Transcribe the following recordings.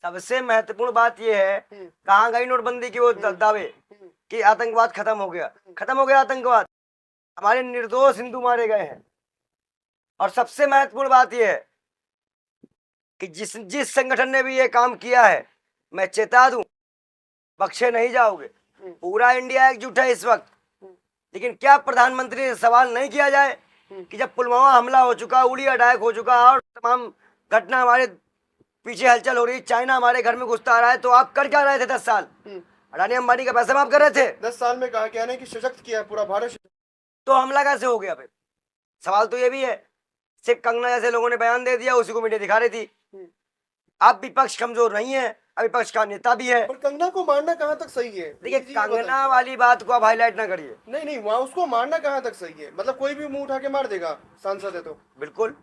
सबसे महत्वपूर्ण बात यह है, कहाँ गई नोटबंदी की वो दावे कि आतंकवाद खत्म हो गया आतंकवाद। हमारे निर्दोष हिंदू मारे गए हैं। और सबसे महत्वपूर्ण बात यह है कि जिस संगठन ने भी ये काम किया है, मैं चेता दूं, बख्शे नहीं जाओगे। पूरा इंडिया एकजुट है इस वक्त। लेकिन क्या प्रधानमंत्री से सवाल नहीं किया जाए कि जब पुलवामा हमला हो चुका, उड़ी अटैक हो चुका और तमाम घटना हमारे पीछे हलचल हो रही, चाइना हमारे घर में घुसता आ रहा है, तो आप कर क्या रहे थे 10 साल? अडानी अंबानी का पैसा माफ कर रहे थे। 10 साल में कहा क्या नहीं कि सशक्त किया पूरा भारत। तो हमला कैसे हो गया? फिर सवाल तो ये भी है। सिर्फ कंगना जैसे लोगों ने बयान दे दिया, उसी को मीडिया दिखा रही थी। अब विपक्ष कमजोर नहीं है, अब विपक्ष का नेता भी है। पर कंगना को मारना कहाँ तक सही है? देखिए, कंगना वाली बात को आप हाईलाइट ना करिए। नहीं, वहाँ उसको मारना कहाँ तक सही है? मतलब कोई भी मुंह उठा के मार देगा, सांसद है तो। बिल्कुल,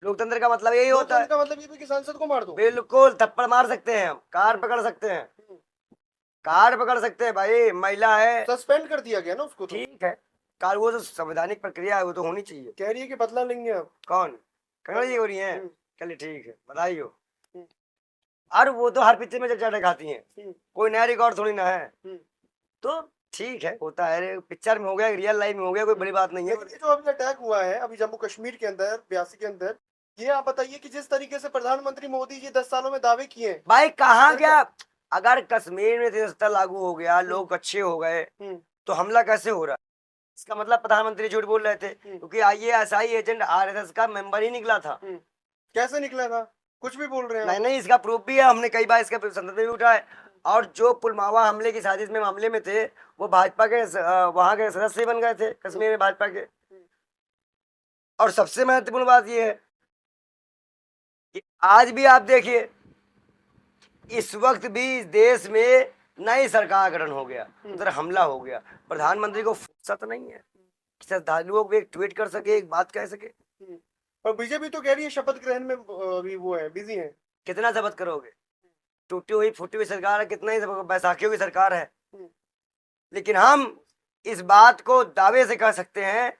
लोकतंत्र का मतलब यही होता है। का मतलब ये भी कि सांसद को मार दो। बिल्कुल, थप्पड़ मार सकते हैं, हम कार पकड़ सकते हैं, कार पकड़ सकते हैं। भाई महिला है, सस्पेंड कर दिया गया ना उसको तो। ठीक है, कार वो तो संवैधानिक प्रक्रिया है, वो तो होनी चाहिए। कह रही है कि बदला लेंगे अब। कौन? कंगना जी हो रही है? चलिए ठीक है, बधाई हो। और वो तो हर पिक्चर में चर्चा दिखाती हैं, कोई नया रिकॉर्ड थोड़ी ना है। तो ठीक है, होता है, पिक्चर में हो गया, रियल लाइफ में हो गया, कोई बड़ी बात नहीं है। ये जो अभी अटैक हुआ है अभी जम्मू कश्मीर के अंदर 82 के अंदर, ये आप बताइए कि जिस तरीके से प्रधानमंत्री मोदी जी 10 सालों में दावे किए हैं, भाई कहाँ गया? अगर कश्मीर में 370 लागू हो गया, लोग अच्छे हो गए, तो हमला कैसे हो रहा है? इसका मतलब प्रधानमंत्री झूठ बोल रहे थे, क्योंकि IASI एजेंट RSS का मेंबर ही निकला था। कैसे निकला था? कुछ भी बोल रहे हैं। नहीं, इसका प्रूफ भी है, हमने कई बार इसका संदर्भ भी उठाया है। और जो पुलवामा हमले की साजिश में मामले में थे, वो भाजपा के वहां के सदस्य बन गए थे, कश्मीर में भाजपा के। और सबसे महत्वपूर्ण बात यह है कि आज भी आप देखिए, इस वक्त भी देश में नई सरकार गठन हो गया, उधर हमला हो गया। प्रधानमंत्री को फुर्सत नहीं है श्रद्धालुओं को एक ट्वीट कर सके, एक बात कह सके। और बीजेपी तो कह रही है शपथ ग्रहण में अभी वो है, बिजी है। कितना शपथ करोगे? टूटी हुई फूटी हुई सरकार है, कितना ही बैसाखियों की सरकार है। लेकिन हम इस बात को दावे से कह सकते हैं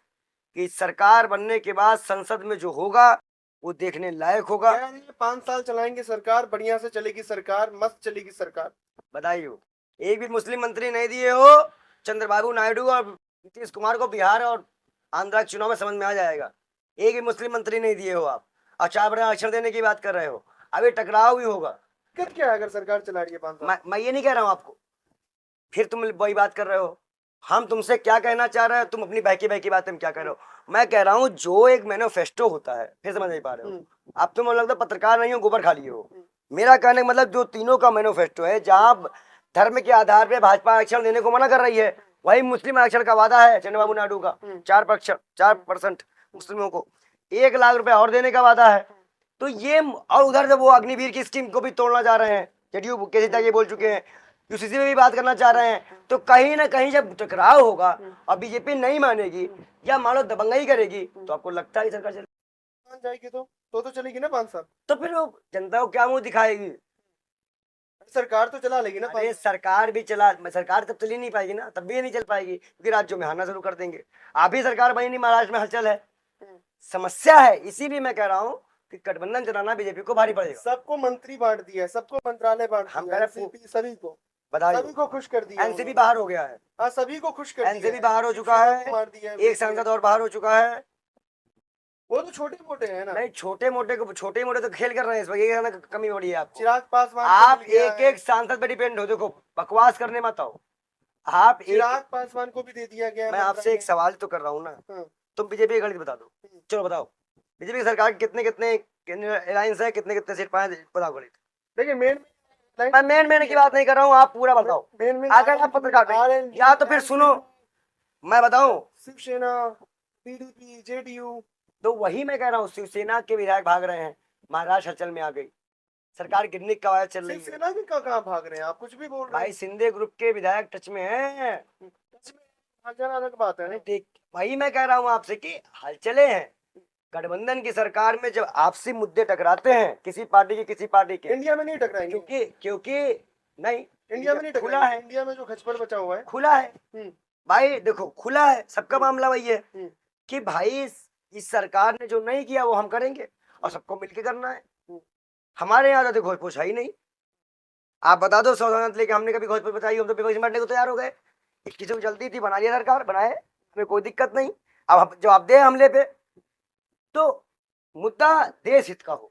कि सरकार बनने के बाद संसद में जो होगा वो देखने लायक होगा। 5 साल चलाएंगे सरकार, बढ़िया से चलेगी सरकार, मस्त चलेगी सरकार। बधाई हो। एक भी मुस्लिम मंत्री नहीं दिए हो चंद्रबाबू नायडू और नीतीश कुमार को। बिहार और आंध्र के चुनाव में समझ में आ जाएगा। एक भी मुस्लिम मंत्री नहीं दिए हो आप, और 4 आरक्षण देने की बात कर रहे हो। अभी टकराव भी होगा। क्या है अगर सरकार चला रही है 5 साल? मैं ये नहीं कह रहा हूँ आपको, फिर तुम वही बात कर रहे हो। हम तुमसे क्या कहना चाह रहे हो, तुम अपनी बहकी बातें क्या कह रहे हो। मैं कह रहा हूँ जो एक मैनिफेस्टो होता है, फिर समझ नहीं पा रहे हो आप। तुम लगता है पत्रकार नहीं हो, गोबर खा लिए हो। मेरा कहने का मतलब जो तीनों का मैनिफेस्टो है, जहाँ धर्म के आधार पे भाजपा आरक्षण देने को मना कर रही है, वही मुस्लिम आरक्षण का वादा है चंद्रबाबू नायडू का। 4% मुस्लिमों को 1 लाख रुपए और देने का वादा है। तो ये, और उधर जब वो अग्निवीर की स्कीम को भी तोड़ना चाह रहे हैं, जेडीयू के नेता ये बोल चुके हैं, यूसीसी में भी बात करना चाह रहे हैं। तो कहीं ना कहीं जब टकराव होगा और बीजेपी नहीं मानेगी या मान लो दबंगई करेगी, तो आपको लगता है सरकार मान जाएगी तो चलेगी ना 5 साल। तो फिर वो जनता को क्या मुंह दिखाएगी? सरकार तो चला लेगी ना। अरे सरकार भी चला, सरकार तब चली नहीं पाएगी ना, तब भी नहीं चल पाएगी, क्योंकि राज्यों में हारना शुरू कर देंगे। अभी सरकार बनी नहीं, महाराष्ट्र में हलचल है, समस्या है। इसीलिए मैं कह रहा हूँ कि गठबंधन चलाना बीजेपी को भारी पड़ेगा। सबको मंत्री बांट दिया है, सबको मंत्रालय बांट दिया है, सभी को सभी को खुश कर दिया। एनसीपी बाहर हो गया है। हाँ, सभी को खुश कर दिया। एनसीपी बाहर हो चुका है, एक सांसद और बाहर हो चुका है। वो तो छोटे मोटे हैं ना। नहीं, छोटे मोटे तो खेल कर रहे हैं इस वक्त। ये कमी बड़ी है आपको। चिराग पासवान, आप एक सांसद पे डिपेंड हो। देखो, बकवास करने मत आओ आप। चिराग पासवान को भी दे दिया गया। मैं आपसे एक सवाल तो कर रहा हूँ ना, तुम बीजेपी की गणित बता दो। चलो बताओ, बीजेपी की सरकार कितने अलायंस है, कितने सीट पाए, बताओ गणित। देखिए, मेन की बात नहीं कर रहा हूँ, आप पूरा बताओ। अगर आप पत्रकार या तो फिर सुनो, मैं बताऊं। Shiv Sena, PDP, JDU। तो वही मैं कह रहा हूँ, शिवसेना के विधायक भाग रहे हैं, महाराष्ट्र हलचल में आ गई, सरकार गिरने की कवायद चल रही है। शिवसेना के कहाँ भाग रहे हैं? आप कुछ भी बोल रहे हैं। भाई शिंदे ग्रुप के विधायक टच में हैं। अलग बात है। ठीक, वही मैं कह रहा हूँ आपसे कि हलचले हैं। गठबंधन की सरकार में जब आपसी मुद्दे टकराते हैं, किसी पार्टी के, इंडिया में नहीं टकराएंगे, क्योंकि नहीं, इंडिया में नहीं खुला है। इंडिया में जो खचपड़ बचा हुआ है खुला है। भाई देखो, खुला है, सबका मामला वही है कि भाई इस सरकार ने जो नहीं किया वो हम करेंगे, और सबको मिलके करना है। हमारे यहाँ तो घोष पोष है ही नहीं। आप बता दो 100 लेके हमने कभी घोष पोष बताई, हम तो विपक्ष में बैठने को तैयार हो गए। 21 को चलती थी, बना लिया सरकार, बनाए, हमें कोई दिक्कत नहीं। अब जवाब दे हमले पे, तो मुद्दा देश हित का हो,